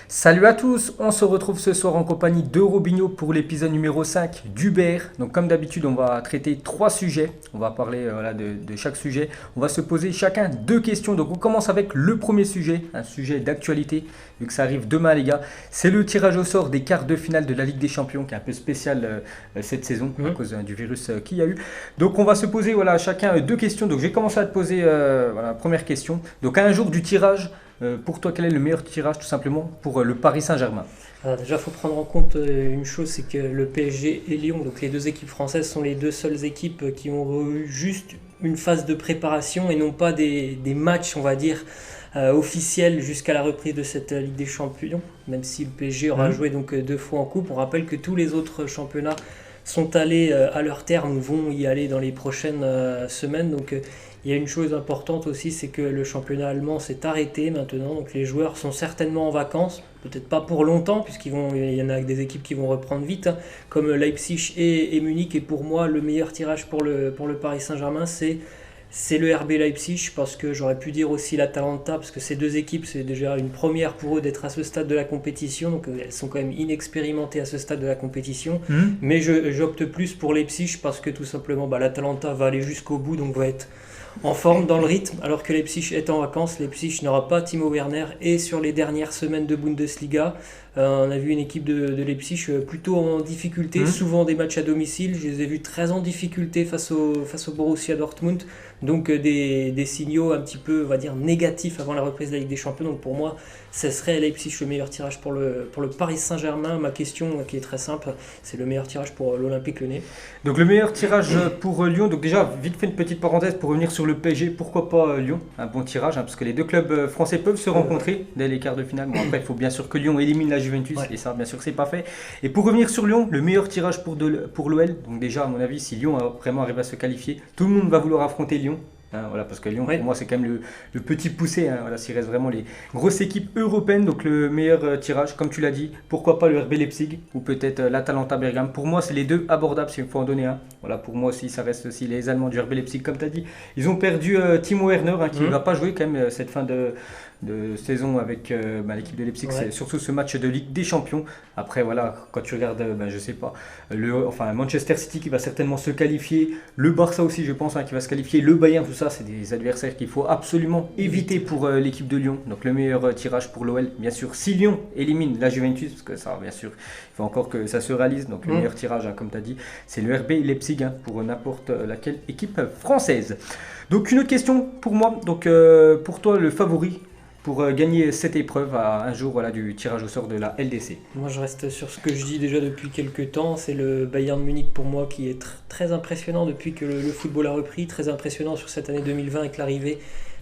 Salut à tous, on se retrouve ce soir en compagnie de Robinho pour l'épisode numéro 5 d'Uber. Donc comme d'habitude, on va traiter trois sujets, on va parler de chaque sujet. On va se poser chacun deux questions. Donc on commence avec le premier sujet, un sujet d'actualité, vu que ça arrive demain les gars. C'est le tirage au sort des quarts de finale de la Ligue des Champions, qui est un peu spécial cette saison à cause du virus qu'il y a eu. Donc on va se poser chacun deux questions. Donc je vais commencer à te poser la première question. Donc à un jour du tirage, pour toi, quel est le meilleur tirage tout simplement pour le Paris Saint-Germain? Alors déjà, il faut prendre en compte une chose, c'est que le PSG et Lyon, donc les deux équipes françaises, sont les deux seules équipes qui ont eu juste une phase de préparation et non pas des matchs, on va dire, officiels jusqu'à la reprise de cette Ligue des Champions, même si le PSG aura joué donc deux fois en coupe. On rappelle que tous les autres championnats sont allés à leur terme ou vont y aller dans les prochaines semaines. Donc il y a une chose importante aussi, c'est que le championnat allemand s'est arrêté maintenant. Donc les joueurs sont certainement en vacances, peut-être pas pour longtemps, il y en a des équipes qui vont reprendre vite, hein, comme Leipzig et Munich. Et pour moi, le meilleur tirage pour le Paris Saint-Germain, c'est le RB Leipzig, parce que j'aurais pu dire aussi l'Atalanta, parce que ces deux équipes, c'est déjà une première pour eux d'être à ce stade de la compétition, donc elles sont quand même inexpérimentées à ce stade de la compétition. Mais j'opte plus pour Leipzig, parce que tout simplement l'Atalanta va aller jusqu'au bout, donc va être en forme dans le rythme, alors que Leipzig est en vacances. Leipzig n'aura pas Timo Werner, et sur les dernières semaines de Bundesliga, on a vu une équipe de Leipzig plutôt en difficulté, souvent des matchs à domicile. Je les ai vus très en difficulté face au Borussia Dortmund. Donc des signaux un petit peu, on va dire, négatifs avant la reprise de la Ligue des Champions. Donc pour moi, ce serait Leipzig le meilleur tirage pour le Paris Saint-Germain. Ma question, qui est très simple, c'est le meilleur tirage pour l'Olympique Lyonnais. Donc le meilleur tirage pour Lyon. Donc déjà, vite fait une petite parenthèse pour revenir sur le PSG. Pourquoi pas Lyon? Un bon tirage, hein, parce que les deux clubs français peuvent se rencontrer dès les quarts de finale. Bon, après, il faut bien sûr que Lyon élimine la Juventus, et ça, bien sûr, c'est pas fait. Et pour revenir sur Lyon, le meilleur tirage pour l'OL. Donc déjà, à mon avis, si Lyon vraiment arrive à se qualifier, tout le monde va vouloir affronter Lyon. Parce que Lyon, pour moi, c'est quand même le petit poussé. S'il reste vraiment les grosses équipes européennes, donc le meilleur tirage, comme tu l'as dit, pourquoi pas le RB Leipzig ou peut-être l'Atalanta Bergame. Pour moi, c'est les deux abordables s'il faut en donner un. Pour moi aussi, ça reste aussi les Allemands du RB Leipzig, comme tu as dit. Ils ont perdu Timo Werner, qui ne va pas jouer quand même cette fin de saison avec l'équipe de Leipzig. C'est surtout ce match de Ligue des Champions. Après, quand tu regardes, je sais pas, Manchester City qui va certainement se qualifier, le Barça aussi, je pense, qui va se qualifier, le Bayern, tout ça, c'est des adversaires qu'il faut absolument éviter pour l'équipe de Lyon. Donc le meilleur tirage pour l'OL, bien sûr, si Lyon élimine la Juventus, parce que ça, bien sûr, il faut encore que ça se réalise. Donc le meilleur tirage, comme tu as dit, c'est le RB Leipzig pour n'importe laquelle équipe française. Donc une autre question pour moi, donc pour toi, le favori pour gagner cette épreuve à un jour du tirage au sort de la LDC? Moi, je reste sur ce que je dis déjà depuis quelques temps. C'est le Bayern Munich pour moi qui est très impressionnant depuis que le football a repris. Très impressionnant sur cette année 2020 avec l'arrivée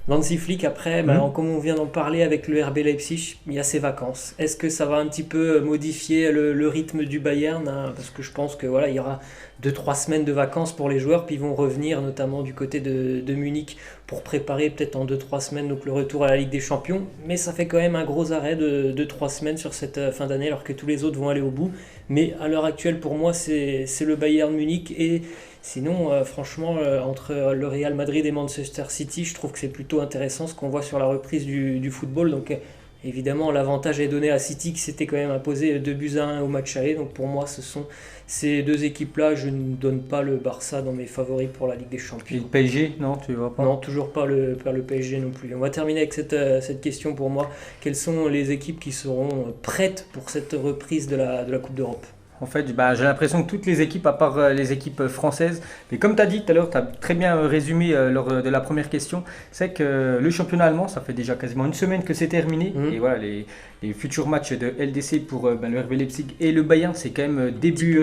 d'Hansi Flick. Après, comme on vient d'en parler avec le RB Leipzig, il y a ses vacances. Est-ce que ça va un petit peu modifier le rythme du Bayern, hein? Parce que je pense que il y aura 2-3 semaines de vacances pour les joueurs, puis ils vont revenir notamment du côté de Munich pour préparer peut-être en 2-3 semaines donc le retour à la Ligue des Champions. Mais ça fait quand même un gros arrêt de 3 semaines sur cette fin d'année, alors que tous les autres vont aller au bout. Mais à l'heure actuelle, pour moi, c'est le Bayern Munich. Et sinon, franchement, entre le Real Madrid et Manchester City, je trouve que c'est plutôt intéressant ce qu'on voit sur la reprise du football. Donc évidemment, l'avantage est donné à City, qui s'était quand même imposé 2-1 au match aller. Donc pour moi, ce sont ces deux équipes-là. Je ne donne pas le Barça dans mes favoris pour la Ligue des Champions. Et le PSG, non, tu ne vois pas? Non, toujours pas le PSG non plus. On va terminer avec cette question pour moi. Quelles sont les équipes qui seront prêtes pour cette reprise de la Coupe d'Europe? En fait, j'ai l'impression que toutes les équipes, à part les équipes françaises, mais comme tu as dit tout à l'heure, tu as très bien résumé lors de la première question, c'est que le championnat allemand, ça fait déjà quasiment une semaine que c'est terminé. Et les futurs matchs de LDC pour le RB Leipzig et le Bayern, c'est quand même début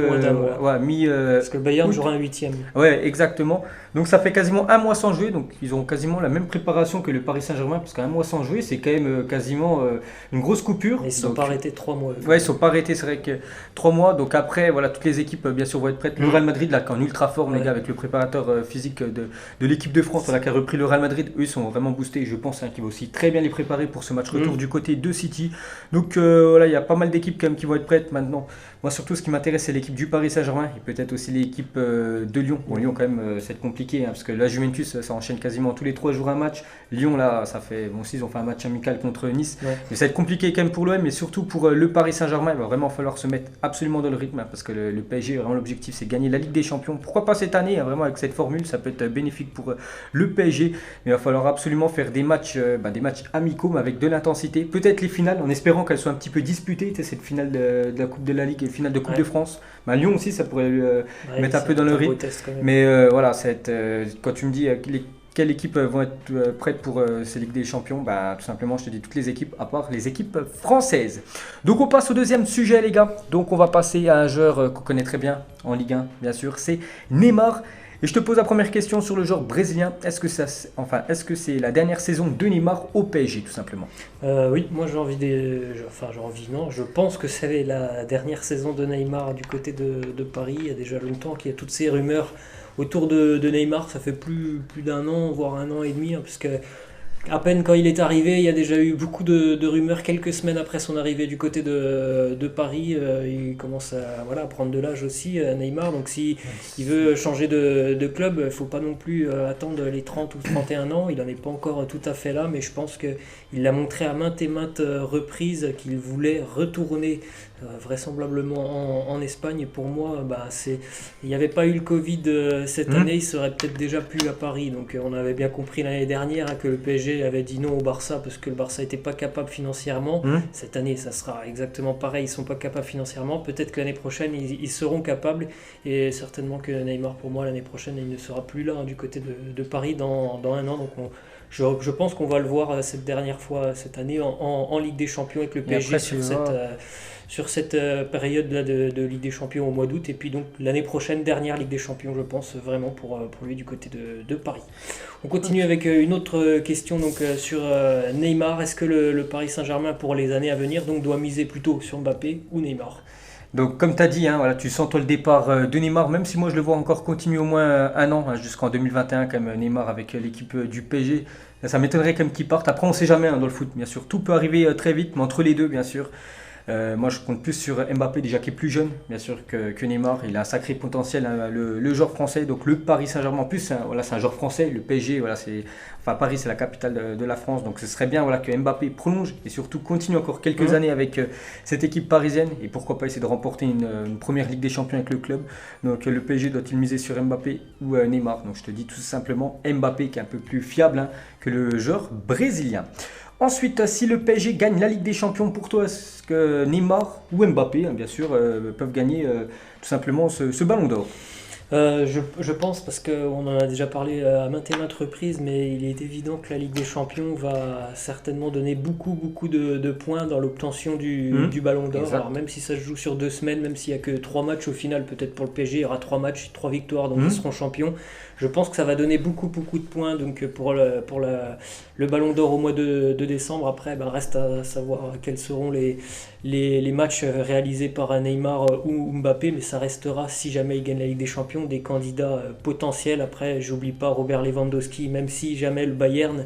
mi. Parce que le Bayern jouera un 8e. Ouais, exactement. Donc ça fait quasiment un mois sans jouer. Donc ils ont quasiment la même préparation que le Paris Saint-Germain, parce qu'un mois sans jouer, c'est quand même quasiment une grosse coupure. Et ils ne sont pas arrêtés 3 mois. Ouais, ils ne sont pas arrêtés, c'est vrai que 3 mois. Donc Donc après, voilà, toutes les équipes bien sûr vont être prêtes. Le Real Madrid là, qui est en ultra forme, les gars, avec le préparateur physique de l'équipe de France, qui a repris le Real Madrid, eux ils sont vraiment boostés. Je pense qu'il va aussi très bien les préparer pour ce match retour du côté de City. Donc voilà, il y a pas mal d'équipes quand même qui vont être prêtes maintenant. Moi surtout, ce qui m'intéresse, c'est l'équipe du Paris Saint-Germain et peut-être aussi l'équipe de Lyon. Bon, Lyon quand même, c'est compliqué parce que la Juventus, ça enchaîne quasiment tous les 3 jours un match. Lyon là, ça fait bon, si ils ont fait un match amical contre Nice, mais ça va être compliqué quand même pour l'OM, mais surtout pour le Paris Saint-Germain. Il va vraiment falloir se mettre absolument dans le rythme parce que le PSG, vraiment l'objectif, c'est gagner la Ligue des Champions. Pourquoi pas cette année, vraiment avec cette formule, ça peut être bénéfique pour le PSG. Mais il va falloir absolument faire des matchs amicaux, mais avec de l'intensité. Peut-être les finales, en espérant qu'elles soient un petit peu disputées. Cette finale de la Coupe de la Ligue et finale de Coupe de France. Lyon aussi, ça pourrait mettre un peu dans le rythme. Mais voilà, quand tu me dis quelles équipes vont être prêtes pour ces Ligues des Champions, tout simplement, je te dis toutes les équipes, à part les équipes françaises. Donc on passe au deuxième sujet, les gars. Donc on va passer à un joueur qu'on connaît très bien en Ligue 1, bien sûr, c'est Neymar. Et je te pose la première question sur le joueur brésilien. Est-ce que c'est la dernière saison de Neymar au PSG, tout simplement? Oui, moi je pense que c'est la dernière saison de Neymar du côté de Paris. Il y a déjà longtemps qu'il y a toutes ces rumeurs autour de Neymar. Ça fait plus d'un an, voire un an et demi, parce que à peine quand il est arrivé, il y a déjà eu beaucoup de rumeurs quelques semaines après son arrivée du côté de Paris. Il commence à prendre de l'âge aussi, Neymar. Donc si il veut changer de club, il ne faut pas non plus attendre les 30 ou 31 ans. Il n'en est pas encore tout à fait là, mais je pense qu'il l'a montré à maintes et maintes reprises qu'il voulait retourner vraisemblablement en Espagne. Et pour moi, il n'y avait pas eu le Covid cette année, il serait peut-être déjà plus à Paris. Donc on avait bien compris l'année dernière que le PSG avait dit non au Barça parce que le Barça n'était pas capable financièrement. Cette année, ça sera exactement pareil, ils ne sont pas capables financièrement. Peut-être que l'année prochaine, ils seront capables. Et certainement que Neymar, pour moi, l'année prochaine, il ne sera plus là du côté de Paris dans un an. Donc je pense qu'on va le voir cette dernière fois cette année en Ligue des Champions avec le PSG sur cette période-là de Ligue des Champions au mois d'août. Et puis donc l'année prochaine, dernière Ligue des Champions, je pense vraiment pour lui du côté de Paris. On continue avec une autre question donc, sur Neymar. Est-ce que le Paris Saint-Germain pour les années à venir donc, doit miser plutôt sur Mbappé ou Neymar? Donc comme tu as dit, tu sens toi le départ de Neymar, même si moi je le vois encore continuer au moins un an, jusqu'en 2021 quand même, Neymar avec l'équipe du PSG. Ça m'étonnerait quand même qu'il parte. Après on ne sait jamais dans le foot, bien sûr. Tout peut arriver très vite, mais entre les deux, bien sûr. Moi je compte plus sur Mbappé déjà qui est plus jeune bien sûr que Neymar. Il a un sacré potentiel, le joueur français, donc le Paris Saint-Germain en plus c'est un joueur français. Le PSG Paris c'est la capitale de la France, donc ce serait bien que Mbappé prolonge et surtout continue encore quelques années avec cette équipe parisienne et pourquoi pas essayer de remporter une première Ligue des Champions avec le club. Donc le PSG doit-il miser sur Mbappé ou Neymar? Donc je te dis tout simplement Mbappé qui est un peu plus fiable que le joueur brésilien. Ensuite, si le PSG gagne la Ligue des Champions, pour toi, est-ce que Neymar ou Mbappé, bien sûr, peuvent gagner tout simplement ce ballon d'or? Je pense, parce qu'on en a déjà parlé à maintes et maintes reprises, mais il est évident que la Ligue des Champions va certainement donner beaucoup de points dans l'obtention du Ballon d'Or. Exact. Alors même si ça se joue sur 2 semaines, même s'il n'y a que 3 matchs au final, peut-être pour le PSG, il y aura 3 matchs, 3 victoires, donc ils seront champions. Je pense que ça va donner beaucoup de points donc pour le Ballon d'Or au mois de décembre. Après, reste à savoir quels seront les matchs réalisés par Neymar ou Mbappé, mais ça restera, si jamais ils gagnent la Ligue des Champions, des candidats potentiels. Après, j'oublie pas Robert Lewandowski, même si jamais le Bayern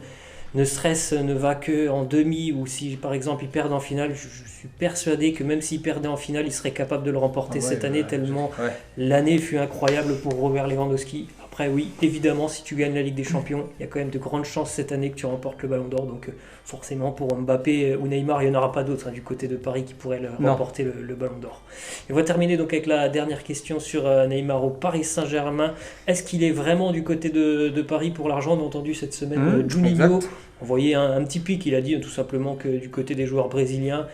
ne va que en demi, ou si par exemple ils perdent en finale, je suis persuadé que même s'ils perdaient en finale, ils seraient capables de le remporter cette année, tellement l'année fut incroyable pour Robert Lewandowski. Après oui, évidemment, si tu gagnes la Ligue des Champions, il y a quand même de grandes chances cette année que tu remportes le Ballon d'Or, donc forcément pour Mbappé ou Neymar, il n'y en aura pas d'autres du côté de Paris qui pourraient remporter le Ballon d'Or. Et on va terminer donc avec la dernière question sur Neymar au Paris Saint-Germain. Est-ce qu'il est vraiment du côté de Paris pour l'argent? On a entendu cette semaine Juninho envoyer un petit pic, il a dit tout simplement que du côté des joueurs brésiliens,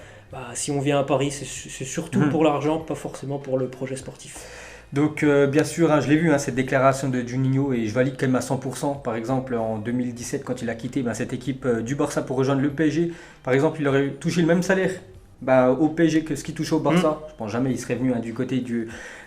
si on vient à Paris, c'est surtout pour l'argent, pas forcément pour le projet sportif. Donc bien sûr, je l'ai vu cette déclaration de Juninho et je valide qu'elle m'a 100%. Par exemple en 2017 quand il a quitté cette équipe du Barça pour rejoindre le PSG, par exemple il aurait touché le même salaire au PSG que ce qu'il touchait au Barça. Je pense jamais il serait venu du côté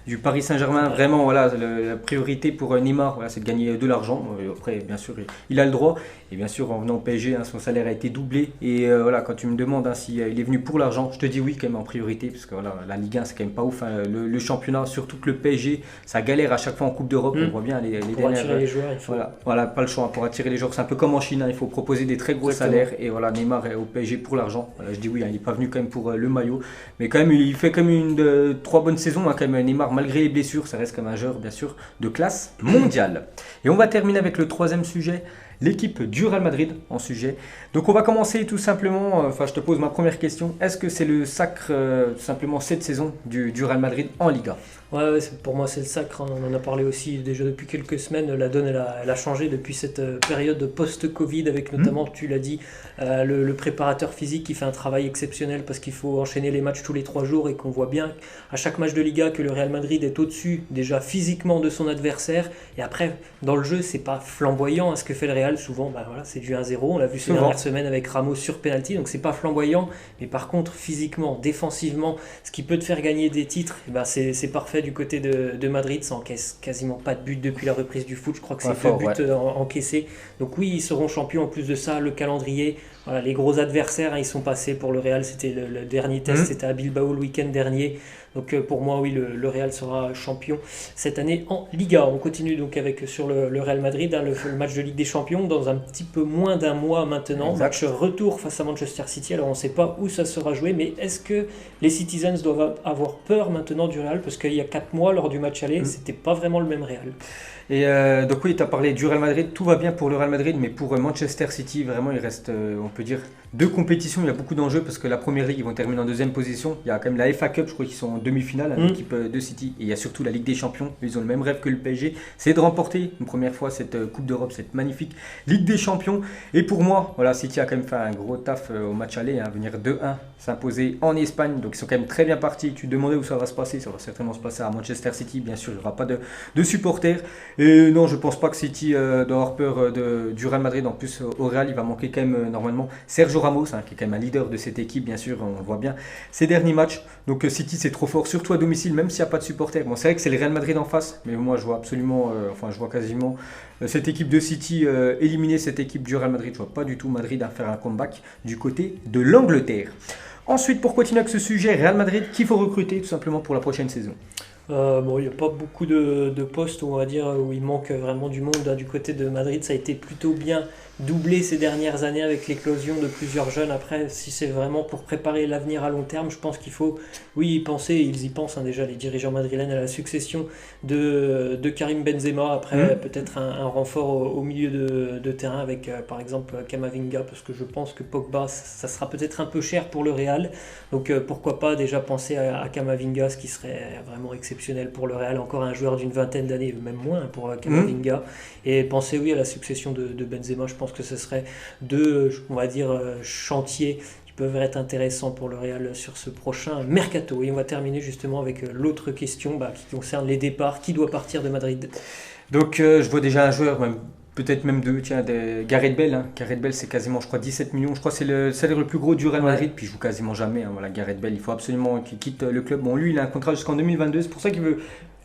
du Paris Saint-Germain. Vraiment, voilà, la priorité pour Neymar, voilà, c'est de gagner de l'argent. Après, bien sûr, il a le droit. Et bien sûr, en venant au PSG, son salaire a été doublé. Et voilà, quand tu me demandes s'il est venu pour l'argent, je te dis oui, quand même en priorité. Parce que voilà, la Ligue 1, c'est quand même pas ouf. Le championnat, surtout que le PSG, ça galère à chaque fois en Coupe d'Europe. On voit bien les pour dernières. attirer les joueurs, il faut. Voilà, pas le choix. Pour attirer les joueurs, c'est un peu comme en Chine. Il faut proposer des très gros salaires. Et voilà, Neymar est au PSG pour l'argent. Voilà, je dis oui, il n'est pas venu quand même pour le maillot. Mais quand même, il fait quand même 3 bonnes saisons. Quand même, Neymar, malgré les blessures, ça reste comme un joueur, bien sûr, de classe mondiale. Et on va terminer avec le troisième sujet. L'équipe du Real Madrid en sujet. Donc on va commencer tout simplement, je te pose ma première question. Est-ce que c'est le sacre tout simplement cette saison du Real Madrid en Liga? Ouais, pour moi c'est le sacre, hein. On en a parlé aussi déjà depuis quelques semaines. La donne elle a changé depuis cette période post-Covid avec notamment, tu l'as dit, le préparateur physique qui fait un travail exceptionnel parce qu'il faut enchaîner les matchs tous les 3 jours et qu'on voit bien à chaque match de Liga que le Real Madrid est au-dessus déjà physiquement de son adversaire. Et après dans le jeu c'est pas flamboyant ce que fait le Real, souvent voilà, c'est du 1-0, on l'a vu ces dernières semaines avec Ramos sur penalty, donc c'est pas flamboyant, mais par contre physiquement, défensivement, ce qui peut te faire gagner des titres, c'est parfait du côté de Madrid. Ça encaisse quasiment pas de but depuis la reprise du foot, je crois que c'est 2 buts encaissés. Donc oui, ils seront champions. En plus de ça, le calendrier, voilà, les gros adversaires, ils sont passés pour le Real. C'était le dernier test, c'était à Bilbao le week-end dernier. Donc pour moi, oui, le Real sera champion cette année en Liga. On continue donc sur le Real Madrid, le match de Ligue des Champions dans un petit peu moins d'un mois maintenant. Exact. Match retour face à Manchester City. Alors on ne sait pas où ça sera joué, mais est-ce que les Citizens doivent avoir peur maintenant du Real? Parce qu'il y a 4 mois, lors du match aller, c'était pas vraiment le même Real. Et donc oui, tu as parlé du Real Madrid, tout va bien pour le Real Madrid, mais pour Manchester City, vraiment, il reste, on peut dire, 2 compétitions. Il y a beaucoup d'enjeux parce que la Première Ligue, ils vont terminer en 2e position. Il y a quand même la FA Cup, je crois qu'ils sont en demi-finale, l'équipe de City. Et il y a surtout la Ligue des Champions. Ils ont le même rêve que le PSG, c'est de remporter une première fois cette Coupe d'Europe, cette magnifique Ligue des Champions. Et pour moi, voilà, City a quand même fait un gros taf au match aller, venir 2-1, s'imposer en Espagne. Donc ils sont quand même très bien partis. Tu te demandais où ça va se passer, ça va certainement se passer à Manchester City. Bien sûr, il n'y aura pas de supporters. Et non, je pense pas que City doit avoir peur du Real Madrid. En plus, au Real, il va manquer quand même normalement Sergio Ramos, qui est quand même un leader de cette équipe, bien sûr, on le voit bien ces derniers matchs. Donc City, c'est trop fort, surtout à domicile, même s'il n'y a pas de supporters. Bon, c'est vrai que c'est le Real Madrid en face, mais moi, je vois absolument, je vois quasiment cette équipe de City éliminer cette équipe du Real Madrid. Je vois pas du tout Madrid à faire un comeback du côté de l'Angleterre. Ensuite, pour continuer avec ce sujet, Real Madrid, qu'il faut recruter tout simplement pour la prochaine saison? Il n'y a pas beaucoup de postes, on va dire, où il manque vraiment du monde. Du côté de Madrid, ça a été plutôt bien doublé ces dernières années avec l'éclosion de plusieurs jeunes. Après, si c'est vraiment pour préparer l'avenir à long terme, je pense qu'il faut, oui, y penser. Ils y pensent déjà, les dirigeants madrilènes, à la succession de Karim Benzema. Après, peut-être un renfort au milieu de terrain avec, par exemple, Camavinga, parce que je pense que Pogba, ça sera peut-être un peu cher pour le Real. Donc, pourquoi pas déjà penser à Camavinga, ce qui serait vraiment exceptionnel pour le Real. Encore un joueur d'une vingtaine d'années, même moins pour Camavinga. Et penser, oui, à la succession de Benzema. Je pense que ce serait 2, on va dire, chantiers qui peuvent être intéressants pour le Real sur ce prochain mercato. Et on va terminer justement avec l'autre question qui concerne les départs. Qui doit partir de Madrid? Donc je vois déjà un joueur, peut-être même 2, Gareth Bale. Gareth Bale, c'est quasiment, je crois, 17 millions. Je crois que c'est le salaire le plus gros du Real Madrid, puis il joue quasiment jamais. Voilà, Gareth Bale, il faut absolument qu'il quitte le club. Bon, lui, il a un contrat jusqu'en 2022, c'est pour ça qu'il veut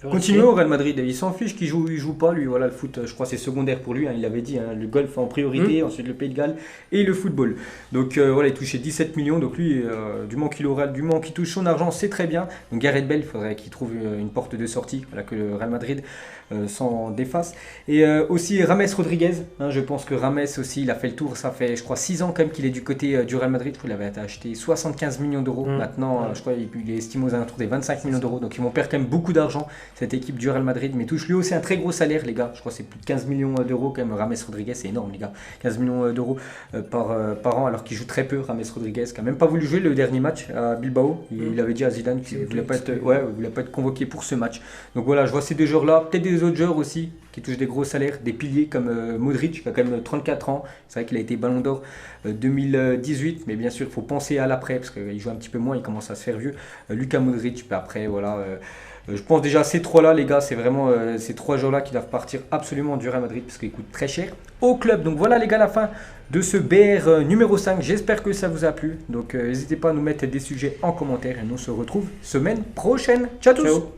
continuer au Real Madrid. Il s'en fiche qu'il joue pas, lui. Voilà, le foot, je crois, c'est secondaire pour lui. Il l'avait dit, le golf en priorité, ensuite le Pays de Galles et le football. Donc voilà, il touchait 17 millions. Donc lui, du moment qu'il touche son argent, c'est très bien. Donc Gareth Bale, il faudrait qu'il trouve une porte de sortie, voilà, que le Real Madrid s'en défasse. Et aussi James Rodriguez. Je pense que James aussi, il a fait le tour. Ça fait, je crois, 6 ans quand même qu'il est du côté du Real Madrid. Il avait été acheté 75 millions d'euros. Maintenant, je crois qu'il est estimé aux alentours des 25 millions d'euros. Donc ils vont perdre quand même beaucoup d'argent, cette équipe du Real Madrid, mais touche lui aussi un très gros salaire, les gars. Je crois que c'est plus de 15 millions d'euros quand même. James Rodriguez, c'est énorme, les gars. 15 millions d'euros par an, alors qu'il joue très peu. James Rodriguez, qui n'a même pas voulu jouer le dernier match à Bilbao. Il avait dit à Zidane qu'il ne voulait pas être convoqué pour ce match. Donc voilà, je vois ces 2 joueurs-là. Peut-être des autres joueurs aussi qui touchent des gros salaires, des piliers comme Modric, qui a quand même 34 ans. C'est vrai qu'il a été Ballon d'Or 2018, mais bien sûr, il faut penser à l'après, parce qu'il joue un petit peu moins, il commence à se faire vieux. Luka Modric, puis après, voilà. Je pense déjà ces 3-là, les gars, c'est vraiment ces 3 joueurs-là qui doivent partir absolument du Real Madrid parce qu'ils coûtent très cher au club. Donc voilà, les gars, la fin de ce BR numéro 5. J'espère que ça vous a plu. Donc n'hésitez pas à nous mettre des sujets en commentaire et nous on se retrouve semaine prochaine. Ciao tous!